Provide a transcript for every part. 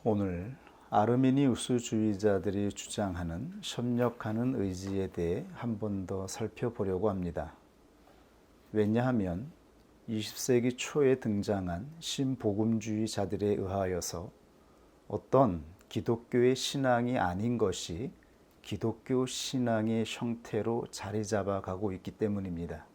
오늘 아르미니우스주의자들이 주장하는 협력하는 의지에 대해 한 번 더 살펴보려고 합니다. 왜냐하면 20세기 초에 등장한 신복음주의자들에 의하여서 어떤 기독교의 신앙이 아닌 것이 기독교 신앙의 형태로 자리 잡아가고 있기 때문입니다.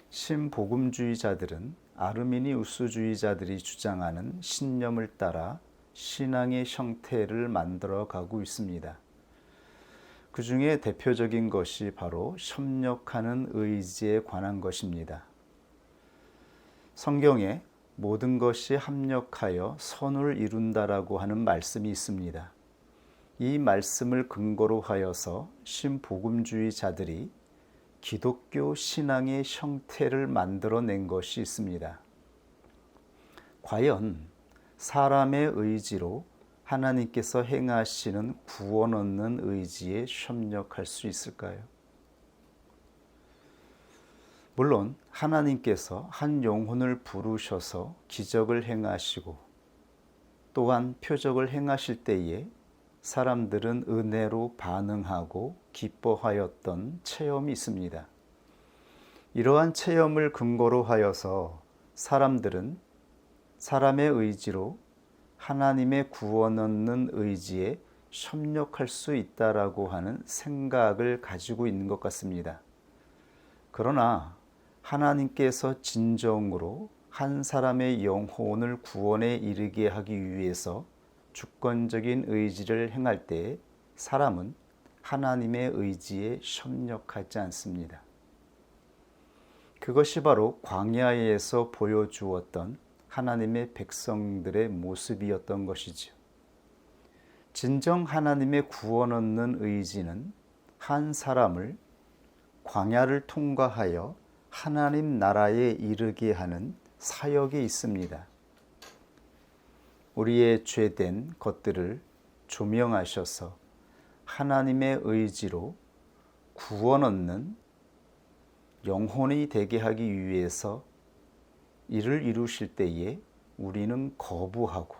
신복음주의자들은 아르미니우스주의자들이 주장하는 신념을 따라 신앙의 형태를 만들어 가고 있습니다. 그 중에 대표적인 것이 바로 협력하는 의지에 관한 것입니다. 성경에 모든 것이 합력하여 선을 이룬다라고 하는 말씀이 있습니다. 이 말씀을 근거로 하여서 신복음주의자들이 기독교 신앙의 형태를 만들어낸 것이 있습니다. 과연 사람의 의지로 하나님께서 행하시는 구원 얻는 의지에 협력할 수 있을까요? 물론 하나님께서 한 영혼을 부르셔서 기적을 행하시고 또한 표적을 행하실 때에 사람들은 은혜로 반응하고 기뻐하였던 체험이 있습니다. 이러한 체험을 근거로 하여서 사람들은 사람의 의지로 하나님의 구원 얻는 의지에 협력할 수 있다라고 하는 생각을 가지고 있는 것 같습니다. 그러나 하나님께서 진정으로 한 사람의 영혼을 구원에 이르게 하기 위해서 주권적인 의지를 행할 때 사람은 하나님의 의지에 협력하지 않습니다. 그것이 바로 광야에서 보여주었던 하나님의 백성들의 모습이었던 것이죠. 진정 하나님의 구원 얻는 의지는 한 사람을 광야를 통과하여 하나님 나라에 이르게 하는 사역이 있습니다. 우리의 죄된 것들을 조명하셔서 하나님의 의지로 구원 얻는 영혼이 되게 하기 위해서 이를 이루실 때에 우리는 거부하고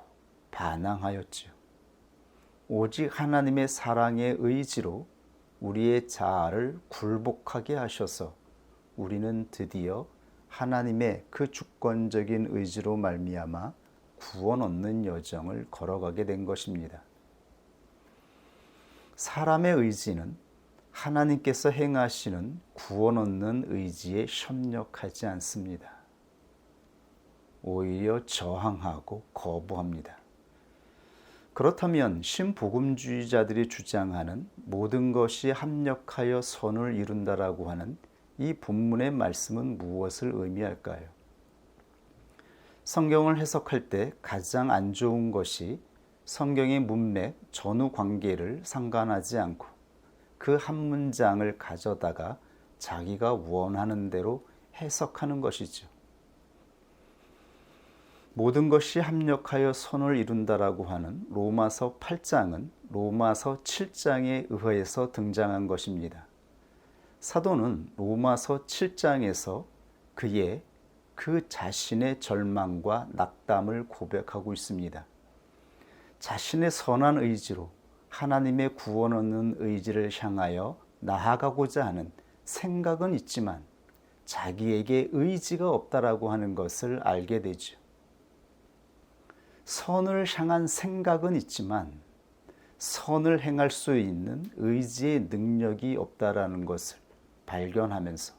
반항하였지요. 오직 하나님의 사랑의 의지로 우리의 자아를 굴복하게 하셔서 우리는 드디어 하나님의 그 주권적인 의지로 말미암아 구원 얻는 여정을 걸어가게 된 것입니다. 사람의 의지는 하나님께서 행하시는 구원 얻는 의지에 협력하지 않습니다. 오히려 저항하고 거부합니다. 그렇다면 신복음주의자들이 주장하는 모든 것이 합력하여 선을 이룬다라고 하는 이 본문의 말씀은 무엇을 의미할까요? 성경을 해석할 때 가장 안 좋은 것이 성경의 문맥, 전후 관계를 상관하지 않고 그 한 문장을 가져다가 자기가 원하는 대로 해석하는 것이죠. 모든 것이 합력하여 선을 이룬다라고 하는 로마서 8장은 로마서 7장에 의해서 등장한 것입니다. 사도는 로마서 7장에서 그의 그 자신의 절망과 낙담을 고백하고 있습니다. 자신의 선한 의지로 하나님의 구원 얻는 의지를 향하여 나아가고자 하는 생각은 있지만 자기에게 의지가 없다라고 하는 것을 알게 되죠. 선을 향한 생각은 있지만 선을 행할 수 있는 의지의 능력이 없다라는 것을 발견하면서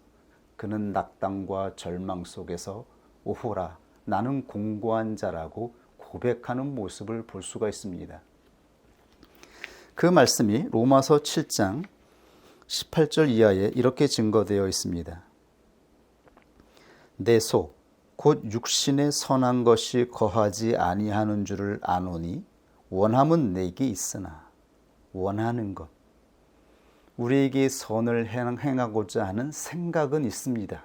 그는 낙담과 절망 속에서 오호라 나는 공고한 자라고 고백하는 모습을 볼 수가 있습니다. 그 말씀이 로마서 7장 18절 이하에 이렇게 증거되어 있습니다. 내 속 곧 육신의 선한 것이 거하지 아니하는 줄을 아노니 원함은 내게 있으나 원하는 것 우리에게 선을 행하고자 하는 생각은 있습니다.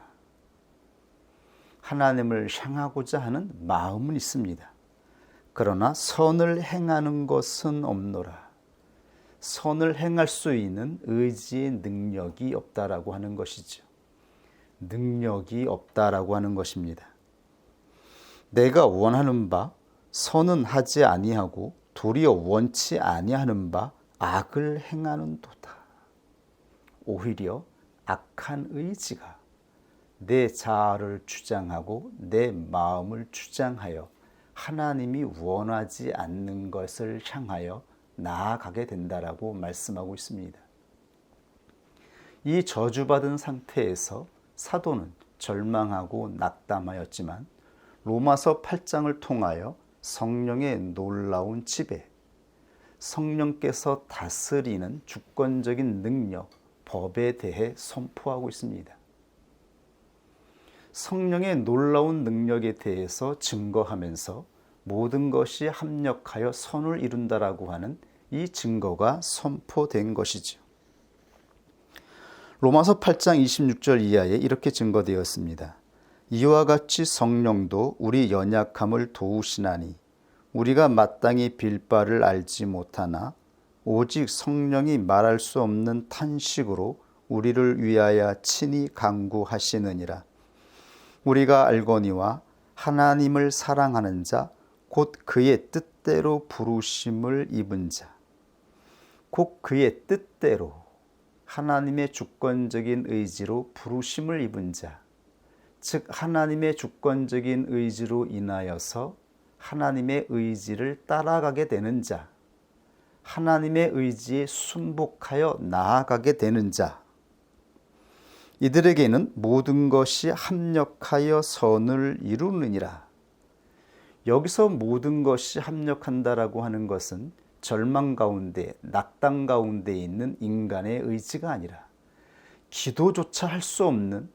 하나님을 향하고자 하는 마음은 있습니다. 그러나 선을 행하는 것은 없노라. 선을 행할 수 있는 의지의 능력이 없다라고 하는 것이죠. 능력이 없다라고 하는 것입니다. 내가 원하는 바 선은 하지 아니하고 도리어 원치 아니하는 바 악을 행하는도다. 오히려 악한 의지가 내 자아를 주장하고 내 마음을 주장하여 하나님이 원하지 않는 것을 향하여 나아가게 된다라고 말씀하고 있습니다. 이 저주받은 상태에서 사도는 절망하고 낙담하였지만 로마서 8장을 통하여 성령의 놀라운 지배, 성령께서 다스리는 주권적인 능력, 법에 대해 선포하고 있습니다. 성령의 놀라운 능력에 대해서 증거하면서 모든 것이 합력하여 선을 이룬다라고 하는 이 증거가 선포된 것이죠. 로마서 8장 26절 이하에 이렇게 증거되었습니다. 이와 같이 성령도 우리 연약함을 도우시나니 우리가 마땅히 빌 바를 알지 못하나 오직 성령이 말할 수 없는 탄식으로 우리를 위하여 친히 간구하시느니라. 우리가 알거니와 하나님을 사랑하는 자 곧 그의 뜻대로 부르심을 입은 자, 곧 그의 뜻대로 하나님의 주권적인 의지로 부르심을 입은 자, 즉 하나님의 주권적인 의지로 인하여서 하나님의 의지를 따라가게 되는 자, 하나님의 의지에 순복하여 나아가게 되는 자, 이들에게는 모든 것이 합력하여 선을 이루느니라. 여기서 모든 것이 합력한다라고 하는 것은 절망 가운데, 낙담 가운데 있는 인간의 의지가 아니라 기도조차 할 수 없는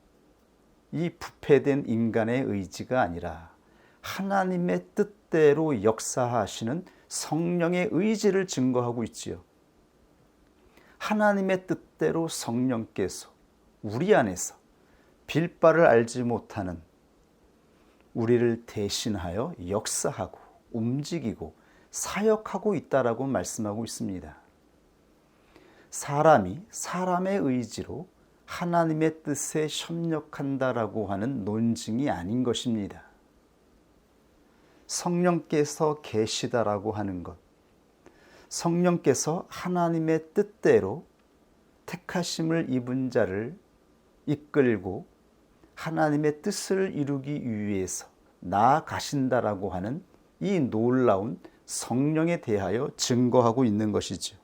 이 부패된 인간의 의지가 아니라 하나님의 뜻대로 역사하시는 성령의 의지를 증거하고 있지요. 하나님의 뜻대로 성령께서 우리 안에서 빌 바를 알지 못하는 우리를 대신하여 역사하고 움직이고 사역하고 있다라고 말씀하고 있습니다. 사람이 사람의 의지로 하나님의 뜻에 협력한다라고 하는 논증이 아닌 것입니다. 성령께서 계시다라고 하는 것, 성령께서 하나님의 뜻대로 택하심을 입은 자를 이끌고 하나님의 뜻을 이루기 위해서 나아가신다라고 하는 이 놀라운 성령에 대하여 증거하고 있는 것이죠.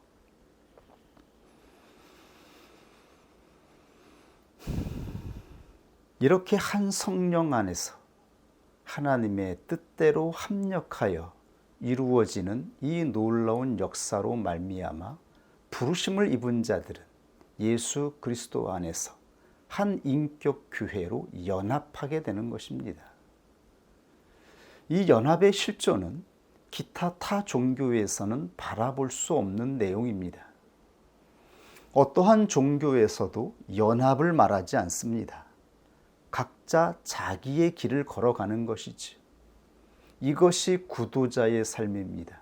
이렇게 한 성령 안에서 하나님의 뜻대로 합력하여 이루어지는 이 놀라운 역사로 말미암아 부르심을 입은 자들은 예수 그리스도 안에서 한 인격 교회로 연합하게 되는 것입니다. 이 연합의 실존은 기타 타 종교에서는 바라볼 수 없는 내용입니다. 어떠한 종교에서도 연합을 말하지 않습니다. 각자 자기의 길을 걸어가는 것이지. 이것이 구도자의 삶입니다.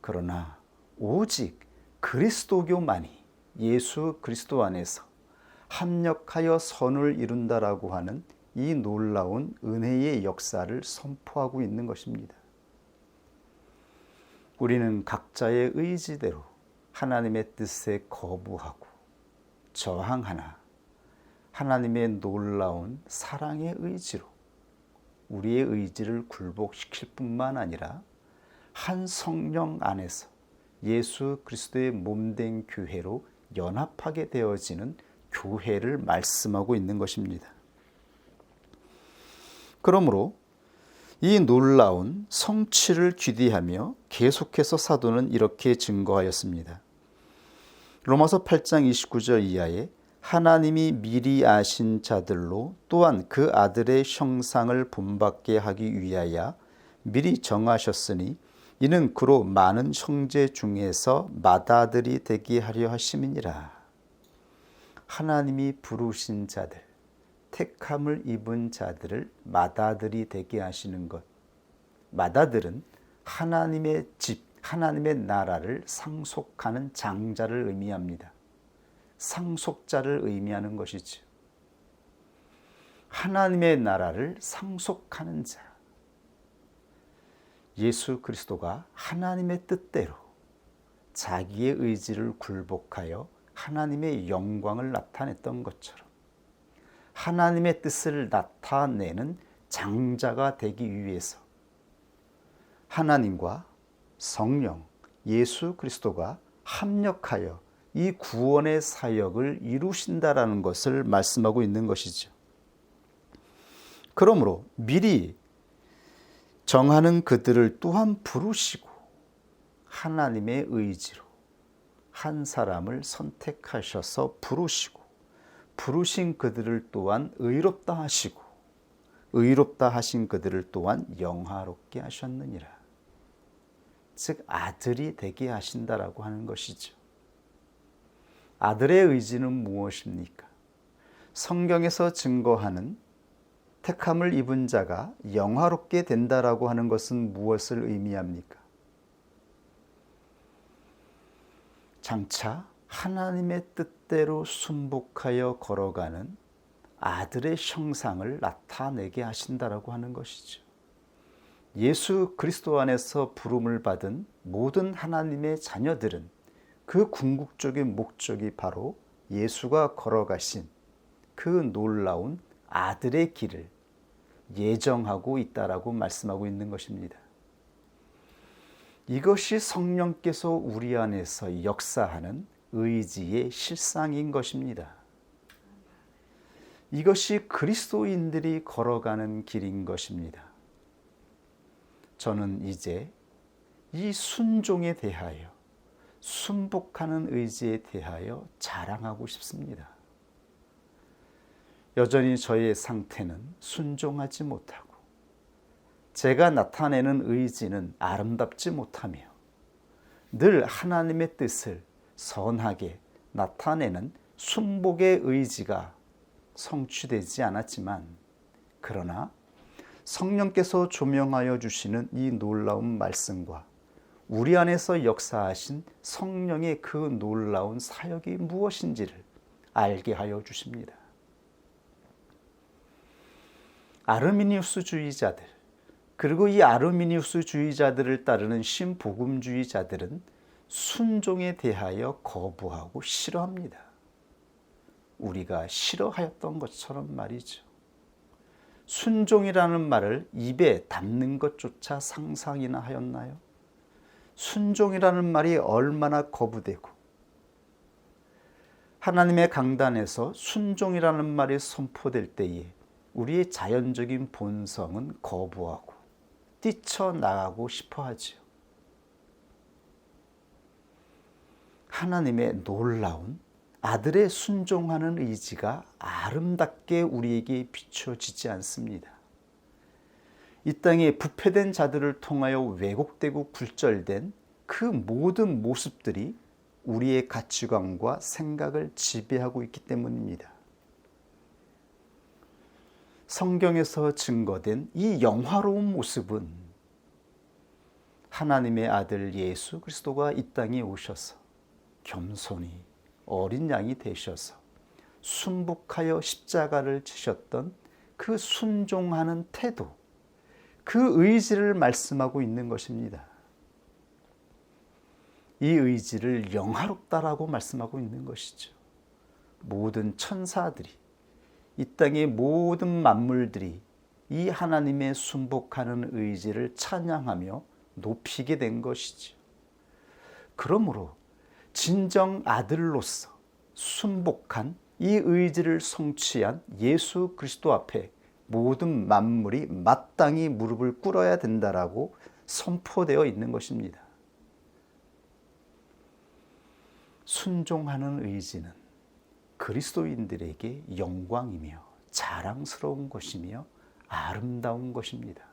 그러나 오직 그리스도교만이 예수 그리스도 안에서 합력하여 선을 이룬다라고 하는 이 놀라운 은혜의 역사를 선포하고 있는 것입니다. 우리는 각자의 의지대로 하나님의 뜻에 거부하고 저항하나 하나님의 놀라운 사랑의 의지로 우리의 의지를 굴복시킬 뿐만 아니라 한 성령 안에서 예수 그리스도의 몸된 교회로 연합하게 되어지는 교회를 말씀하고 있는 것입니다. 그러므로 이 놀라운 성취를 기대하며 계속해서 사도는 이렇게 증거하였습니다. 로마서 8장 29절 이하에 하나님이 미리 아신 자들로 또한 그 아들의 형상을 본받게 하기 위하여 미리 정하셨으니 이는 그로 많은 형제 중에서 맏아들이 되게 하려 하심이니라. 하나님이 부르신 자들, 택함을 입은 자들을 맏아들이 되게 하시는 것. 맏아들은 하나님의 집, 하나님의 나라를 상속하는 장자를 의미합니다. 상속자를 의미하는 것이죠. 하나님의 나라를 상속하는 자. 예수 그리스도가 하나님의 뜻대로 자기의 의지를 굴복하여 하나님의 영광을 나타냈던 것처럼 하나님의 뜻을 나타내는 장자가 되기 위해서 하나님과 성령, 예수 그리스도가 합력하여 이 구원의 사역을 이루신다라는 것을 말씀하고 있는 것이죠. 그러므로 미리 정하는 그들을 또한 부르시고 하나님의 의지로 한 사람을 선택하셔서 부르시고 부르신 그들을 또한 의롭다 하시고 의롭다 하신 그들을 또한 영화롭게 하셨느니라. 즉 아들이 되게 하신다라고 하는 것이죠. 아들의 의지는 무엇입니까? 성경에서 증거하는 택함을 입은 자가 영화롭게 된다라고 하는 것은 무엇을 의미합니까? 장차 하나님의 뜻대로 순복하여 걸어가는 아들의 형상을 나타내게 하신다라고 하는 것이죠. 예수 그리스도 안에서 부름을 받은 모든 하나님의 자녀들은 그 궁극적인 목적이 바로 예수가 걸어가신 그 놀라운 아들의 길을 예정하고 있다라고 말씀하고 있는 것입니다. 이것이 성령께서 우리 안에서 역사하는 의지의 실상인 것입니다. 이것이 그리스도인들이 걸어가는 길인 것입니다. 저는 이제 이 순종에 대하여 순복하는 의지에 대하여 자랑하고 싶습니다. 여전히 저의 상태는 순종하지 못하고 제가 나타내는 의지는 아름답지 못하며 늘 하나님의 뜻을 선하게 나타내는 순복의 의지가 성취되지 않았지만 그러나 성령께서 조명하여 주시는 이 놀라운 말씀과 우리 안에서 역사하신 성령의 그 놀라운 사역이 무엇인지를 알게 하여 주십니다. 아르미니우스주의자들 그리고 이 아르미니우스주의자들을 따르는 신복음주의자들은 순종에 대하여 거부하고 싫어합니다. 우리가 싫어하였던 것처럼 말이죠. 순종이라는 말을 입에 담는 것조차 상상이나 하였나요? 순종이라는 말이 얼마나 거부되고 하나님의 강단에서 순종이라는 말이 선포될 때에 우리의 자연적인 본성은 거부하고 뛰쳐나가고 싶어하지요. 하나님의 놀라운 아들의 순종하는 의지가 아름답게 우리에게 비춰지지 않습니다. 이 땅에 부패된 자들을 통하여 왜곡되고 굴절된 그 모든 모습들이 우리의 가치관과 생각을 지배하고 있기 때문입니다. 성경에서 증거된 이 영화로운 모습은 하나님의 아들 예수 그리스도가 이 땅에 오셔서 겸손히 어린 양이 되셔서 순복하여 십자가를 지셨던 그 순종하는 태도, 그 의지를 말씀하고 있는 것입니다. 이 의지를 영화롭다라고 말씀하고 있는 것이죠. 모든 천사들이, 이 땅의 모든 만물들이 이 하나님의 순복하는 의지를 찬양하며 높이게 된 것이죠. 그러므로 진정 아들로서 순복한 이 의지를 성취한 예수 그리스도 앞에 모든 만물이 마땅히 무릎을 꿇어야 된다라고 선포되어 있는 것입니다. 순종하는 의지는 그리스도인들에게 영광이며 자랑스러운 것이며 아름다운 것입니다.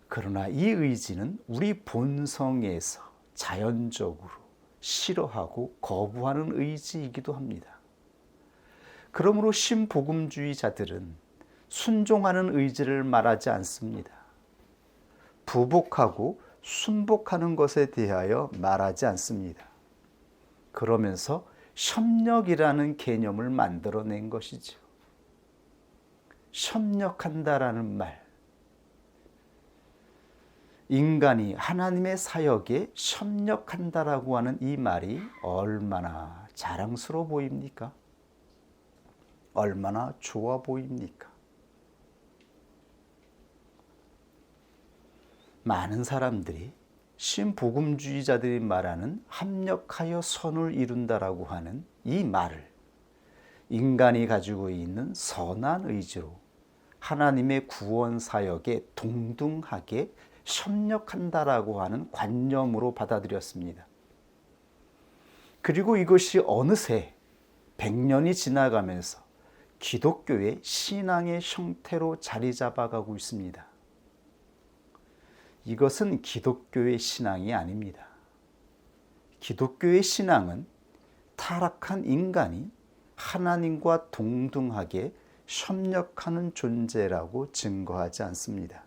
그러나 이 의지는 우리 본성에서 자연적으로 싫어하고 거부하는 의지이기도 합니다. 그러므로 신복음주의자들은 순종하는 의지를 말하지 않습니다. 부복하고 순복하는 것에 대하여 말하지 않습니다. 그러면서 협력이라는 개념을 만들어낸 것이죠. 협력한다라는 말. 인간이 하나님의 사역에 협력한다라고 하는 이 말이 얼마나 자랑스러워 보입니까? 얼마나 좋아 보입니까? 많은 사람들이 신복음주의자들이 말하는 합력하여 선을 이룬다라고 하는 이 말을 인간이 가지고 있는 선한 의지로 하나님의 구원 사역에 동등하게 협력한다라고 하는 관념으로 받아들였습니다. 그리고 이것이 어느새 100년이 지나가면서 기독교의 신앙의 형태로 자리 잡아가고 있습니다. 이것은 기독교의 신앙이 아닙니다. 기독교의 신앙은 타락한 인간이 하나님과 동등하게 협력하는 존재라고 증거하지 않습니다.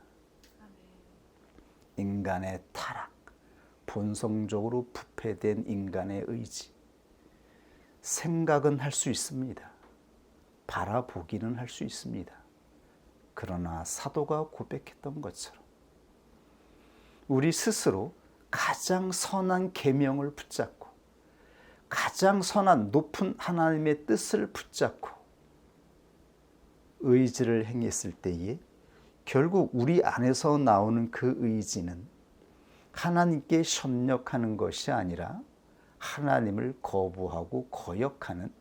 인간의 타락, 본성적으로 부패된 인간의 의지, 생각은 할 수 있습니다. 바라보기는 할 수 있습니다. 그러나 사도가 고백했던 것처럼 우리 스스로 가장 선한 계명을 붙잡고 가장 선한 높은 하나님의 뜻을 붙잡고 의지를 행했을 때에 결국 우리 안에서 나오는 그 의지는 하나님께 협력하는 것이 아니라 하나님을 거부하고 거역하는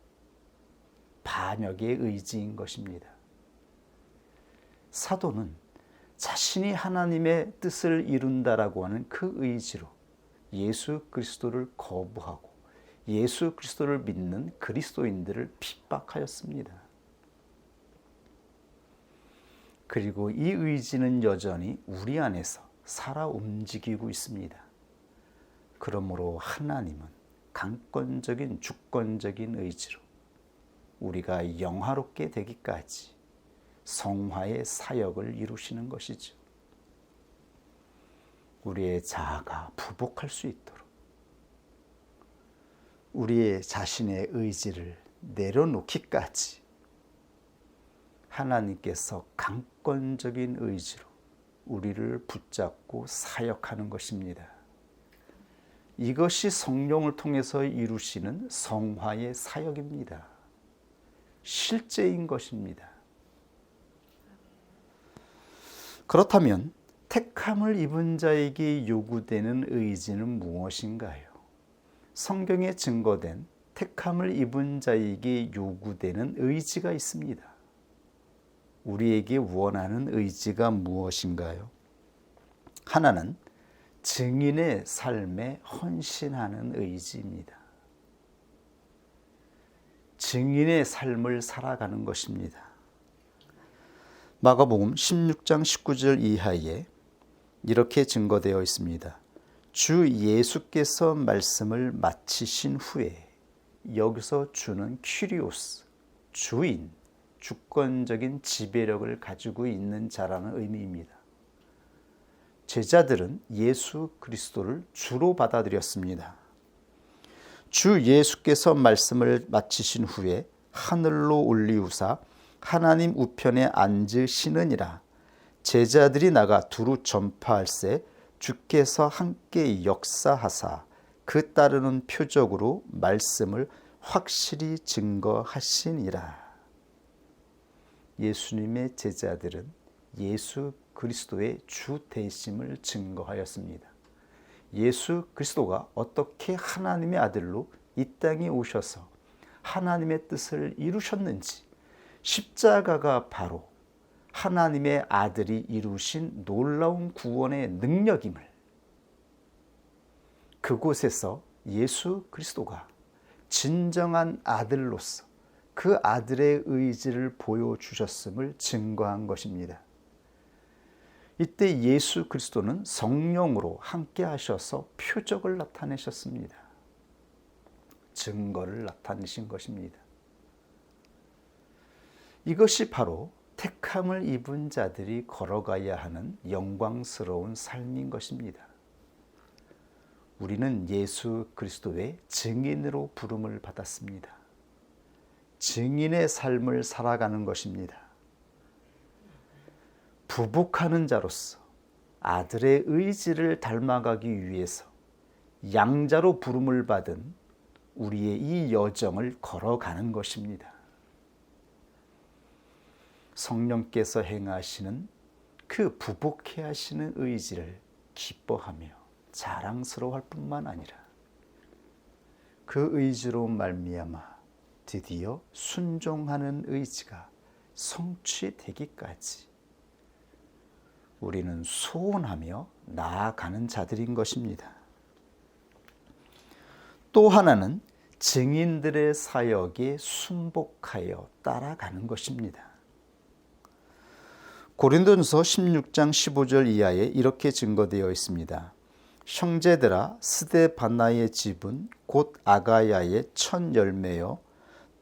반역의 의지인 것입니다. 사도는 자신이 하나님의 뜻을 이룬다라고 하는 그 의지로 예수 그리스도를 거부하고 예수 그리스도를 믿는 그리스도인들을 핍박하였습니다. 그리고 이 의지는 여전히 우리 안에서 살아 움직이고 있습니다. 그러므로 하나님은 강권적인 주권적인 의지로 우리가 영화롭게 되기까지 성화의 사역을 이루시는 것이죠. 우리의 자아가 부복할 수 있도록 우리의 자신의 의지를 내려놓기까지 하나님께서 강권적인 의지로 우리를 붙잡고 사역하는 것입니다. 이것이 성령을 통해서 이루시는 성화의 사역입니다. 실제인 것입니다. 그렇다면 택함을 입은 자에게 요구되는 의지는 무엇인가요? 성경에 증거된 택함을 입은 자에게 요구되는 의지가 있습니다. 우리에게 원하는 의지가 무엇인가요? 하나는 증인의 삶에 헌신하는 의지입니다. 증인의 삶을 살아가는 것입니다. 마가복음 16장 19절 이하에 이렇게 증거되어 있습니다. 주 예수께서 말씀을 마치신 후에, 여기서 주는 큐리오스, 주인, 주권적인 지배력을 가지고 있는 자라는 의미입니다. 제자들은 예수 그리스도를 주로 받아들였습니다. 주 예수께서 말씀을 마치신 후에 하늘로 올리우사 하나님 우편에 앉으시느니라. 제자들이 나가 두루 전파할세 주께서 함께 역사하사 그 따르는 표적으로 말씀을 확실히 증거하시니라. 예수님의 제자들은 예수 그리스도의 주 되심을 증거하였습니다. 예수 그리스도가 어떻게 하나님의 아들로 이 땅에 오셔서 하나님의 뜻을 이루셨는지, 십자가가 바로 하나님의 아들이 이루신 놀라운 구원의 능력임을, 그곳에서 예수 그리스도가 진정한 아들로서 그 아들의 의지를 보여주셨음을 증거한 것입니다. 이때 예수 그리스도는 성령으로 함께 하셔서 표적을 나타내셨습니다. 증거를 나타내신 것입니다. 이것이 바로 택함을 입은 자들이 걸어가야 하는 영광스러운 삶인 것입니다. 우리는 예수 그리스도의 증인으로 부름을 받았습니다. 증인의 삶을 살아가는 것입니다. 부복하는 자로서 아들의 의지를 닮아가기 위해서 양자로 부름을 받은 우리의 이 여정을 걸어가는 것입니다. 성령께서 행하시는 그 부복해 하시는 의지를 기뻐하며 자랑스러워할 뿐만 아니라 그 의지로 말미암아 드디어 순종하는 의지가 성취되기까지 우리는 소원하며 나아가는 자들인 것입니다. 또 하나는 증인들의 사역에 순복하여 따라가는 것입니다. 고린도전서 16장 15절 이하에 이렇게 증거되어 있습니다. 형제들아, 스데바나의 집은 곧 아가야의 첫 열매요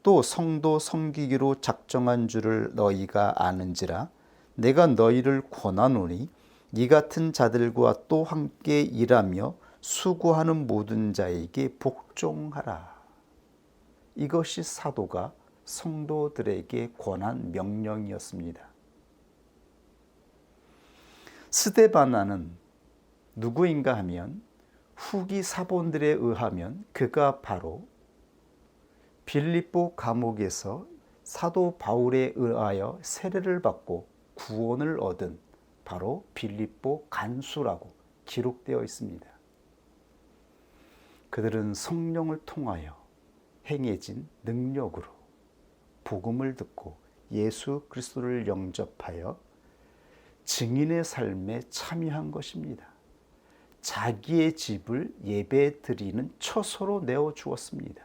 또 성도 섬기기로 작정한 줄을 너희가 아는지라. 내가 너희를 권하노니 이 같은 자들과 또 함께 일하며 수고하는 모든 자에게 복종하라. 이것이 사도가 성도들에게 권한 명령이었습니다. 스데바나는 누구인가 하면 후기 사본들에 의하면 그가 바로 빌립보 감옥에서 사도 바울에 의하여 세례를 받고 구원을 얻은 바로 빌립보 간수라고 기록되어 있습니다. 그들은 성령을 통하여 행해진 능력으로 복음을 듣고 예수 그리스도를 영접하여 증인의 삶에 참여한 것입니다. 자기의 집을 예배 드리는 처소로 내어 주었습니다.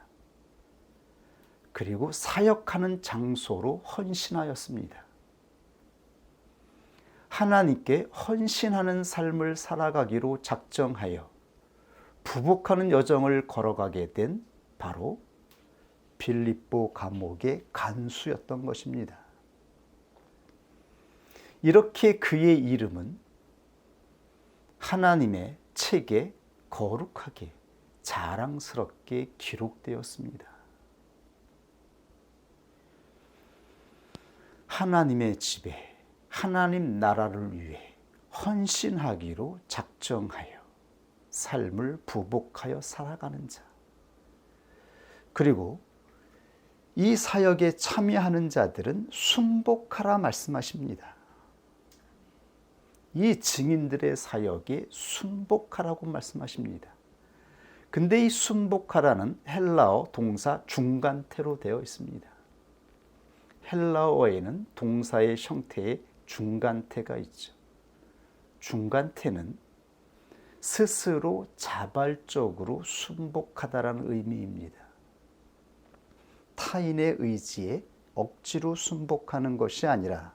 그리고 사역하는 장소로 헌신하였습니다. 하나님께 헌신하는 삶을 살아가기로 작정하여 부복하는 여정을 걸어가게 된 바로 빌립보 감옥의 간수였던 것입니다. 이렇게 그의 이름은 하나님의 책에 거룩하게 자랑스럽게 기록되었습니다. 하나님의 집에 하나님 나라를 위해 헌신하기로 작정하여 삶을 부복하여 살아가는 자, 그리고 이 사역에 참여하는 자들은 순복하라 말씀하십니다. 이 증인들의 사역에 순복하라고 말씀하십니다. 근데 이 순복하라는 헬라어 동사 중간태로 되어 있습니다. 헬라어에는 동사의 형태에 중간태가 있죠. 중간태는 스스로 자발적으로 순복하다라는 의미입니다. 타인의 의지에 억지로 순복하는 것이 아니라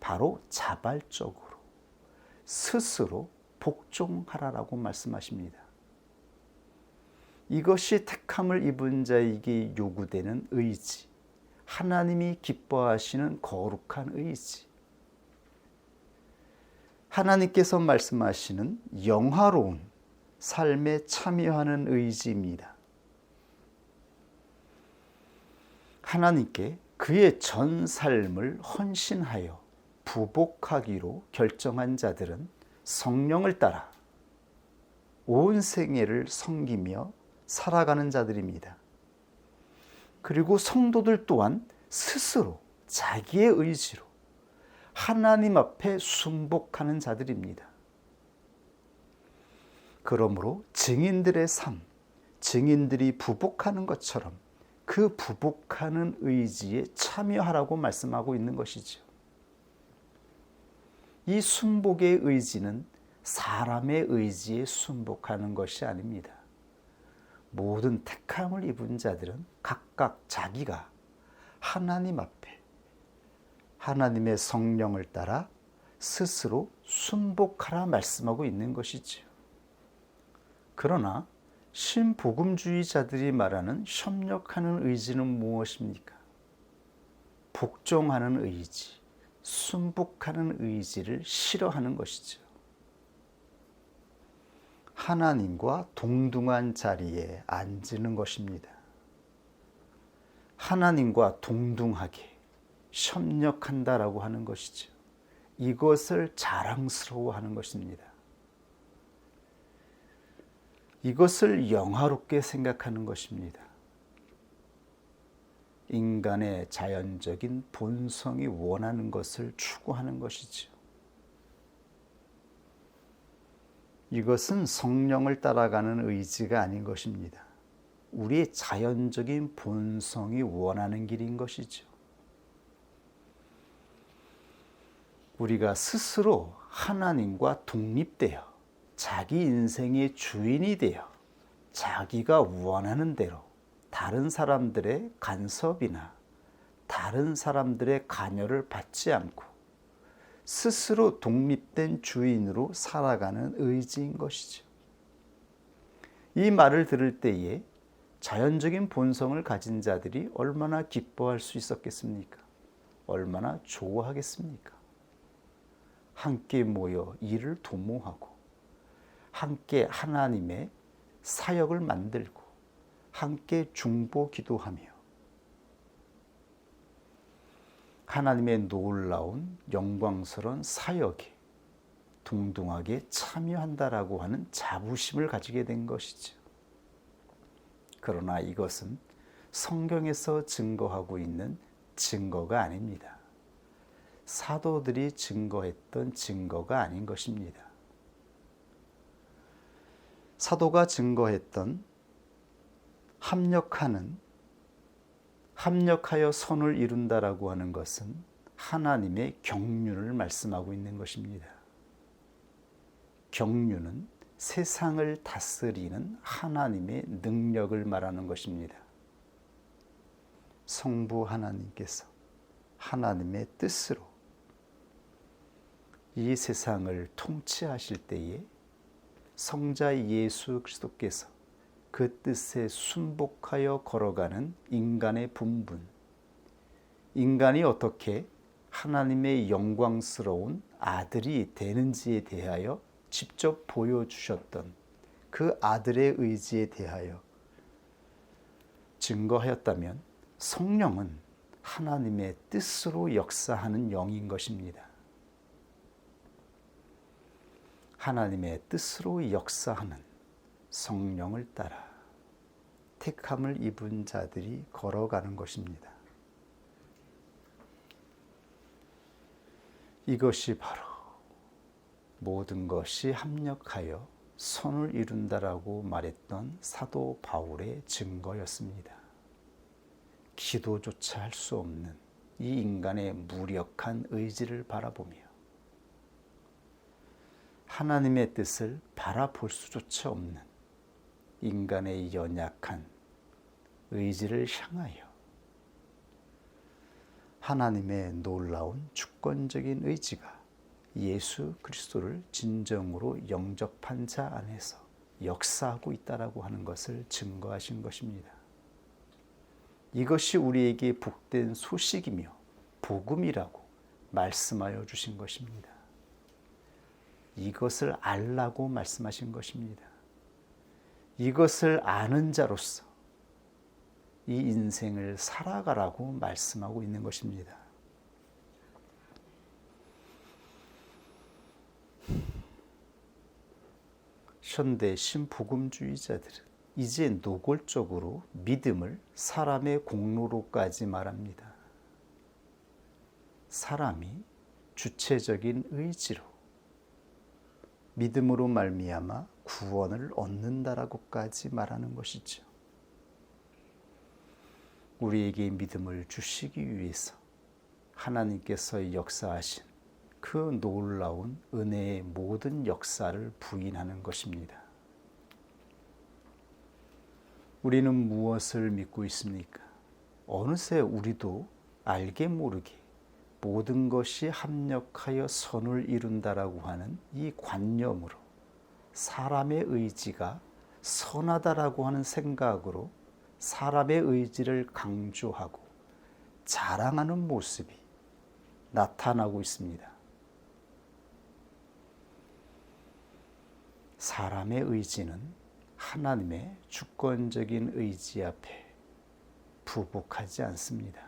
바로 자발적으로 스스로 복종하라라고 말씀하십니다. 이것이 택함을 입은 자에게 요구되는 의지, 하나님이 기뻐하시는 거룩한 의지, 하나님께서 말씀하시는 영화로운 삶에 참여하는 의지입니다. 하나님께 그의 전 삶을 헌신하여 부복하기로 결정한 자들은 성령을 따라 온 생애를 섬기며 살아가는 자들입니다. 그리고 성도들 또한 스스로 자기의 의지로 하나님 앞에 순복하는 자들입니다. 그러므로 증인들의 삶, 증인들이 부복하는 것처럼 그 부복하는 의지에 참여하라고 말씀하고 있는 것이죠. 이 순복의 의지는 사람의 의지에 순복하는 것이 아닙니다. 모든 택함을 입은 자들은 각각 자기가 하나님 앞에 하나님의 성령을 따라 스스로 순복하라 말씀하고 있는 것이지요. 그러나 신복음주의자들이 말하는 협력하는 의지는 무엇입니까? 복종하는 의지, 순복하는 의지를 싫어하는 것이죠. 하나님과 동등한 자리에 앉는 것입니다. 하나님과 동등하게 협력한다라고 하는 것이죠. 이것을 자랑스러워하는 것입니다. 이것을 영화롭게 생각하는 것입니다. 인간의 자연적인 본성이 원하는 것을 추구하는 것이죠. 이것은 성령을 따라가는 의지가 아닌 것입니다. 우리의 자연적인 본성이 원하는 길인 것이죠. 우리가 스스로 하나님과 독립되어 자기 인생의 주인이 되어 자기가 원하는 대로 다른 사람들의 간섭이나 다른 사람들의 관여를 받지 않고 스스로 독립된 주인으로 살아가는 의지인 것이죠. 이 말을 들을 때에 자연적인 본성을 가진 자들이 얼마나 기뻐할 수 있었겠습니까? 얼마나 좋아하겠습니까? 함께 모여 일을 도모하고 함께 하나님의 사역을 만들고 함께 중보 기도하며 하나님의 놀라운 영광스러운 사역에 동등하게 참여한다라고 하는 자부심을 가지게 된 것이죠. 그러나 이것은 성경에서 증거하고 있는 증거가 아닙니다. 사도들이 증거했던 증거가 아닌 것입니다. 사도가 증거했던 합력하여 선을 이룬다라고 하는 것은 하나님의 경륜을 말씀하고 있는 것입니다. 경륜은 세상을 다스리는 하나님의 능력을 말하는 것입니다. 성부 하나님께서 하나님의 뜻으로 이 세상을 통치하실 때에 성자 예수 그리스도께서 그 뜻에 순복하여 걸어가는 인간의 본분, 인간이 어떻게 하나님의 영광스러운 아들이 되는지에 대하여 직접 보여주셨던 그 아들의 의지에 대하여 증거하였다면 성령은 하나님의 뜻으로 역사하는 영인 것입니다. 하나님의 뜻으로 역사하는 성령을 따라 택함을 입은 자들이 걸어가는 것입니다. 이것이 바로 모든 것이 합력하여 선을 이룬다라고 말했던 사도 바울의 증거였습니다. 기도조차 할 수 없는 이 인간의 무력한 의지를 바라보며 하나님의 뜻을 바라볼 수조차 없는 인간의 연약한 의지를 향하여 하나님의 놀라운 주권적인 의지가 예수 그리스도를 진정으로 영접한 자 안에서 역사하고 있다라고 하는 것을 증거하신 것입니다. 이것이 우리에게 복된 소식이며 복음이라고 말씀하여 주신 것입니다. 이것을 알라고 말씀하신 것입니다. 이것을 아는 자로서 이 인생을 살아가라고 말씀하고 있는 것입니다. 현대 신복음주의자들은 이제 노골적으로 믿음을 사람의 공로로까지 말합니다. 사람이 주체적인 의지로 믿음으로 말미암아 구원을 얻는다라고까지 말하는 것이죠. 우리에게 믿음을 주시기 위해서 하나님께서 역사하신 그 놀라운 은혜의 모든 역사를 부인하는 것입니다. 우리는 무엇을 믿고 있습니까? 어느새 우리도 알게 모르게 모든 것이 합력하여 선을 이룬다라고 하는 이 관념으로 사람의 의지가 선하다라고 하는 생각으로 사람의 의지를 강조하고 자랑하는 모습이 나타나고 있습니다. 사람의 의지는 하나님의 주권적인 의지 앞에 부복하지 않습니다.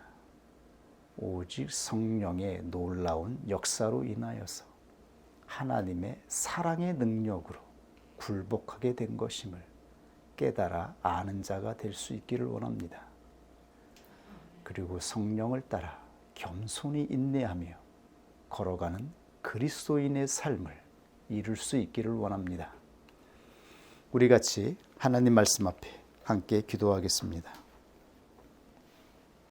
오직 성령의 놀라운 역사로 인하여서 하나님의 사랑의 능력으로 굴복하게 된 것임을 깨달아 아는 자가 될 수 있기를 원합니다. 그리고 성령을 따라 겸손히 인내하며 걸어가는 그리스도인의 삶을 이룰 수 있기를 원합니다. 우리 같이 하나님 말씀 앞에 함께 기도하겠습니다.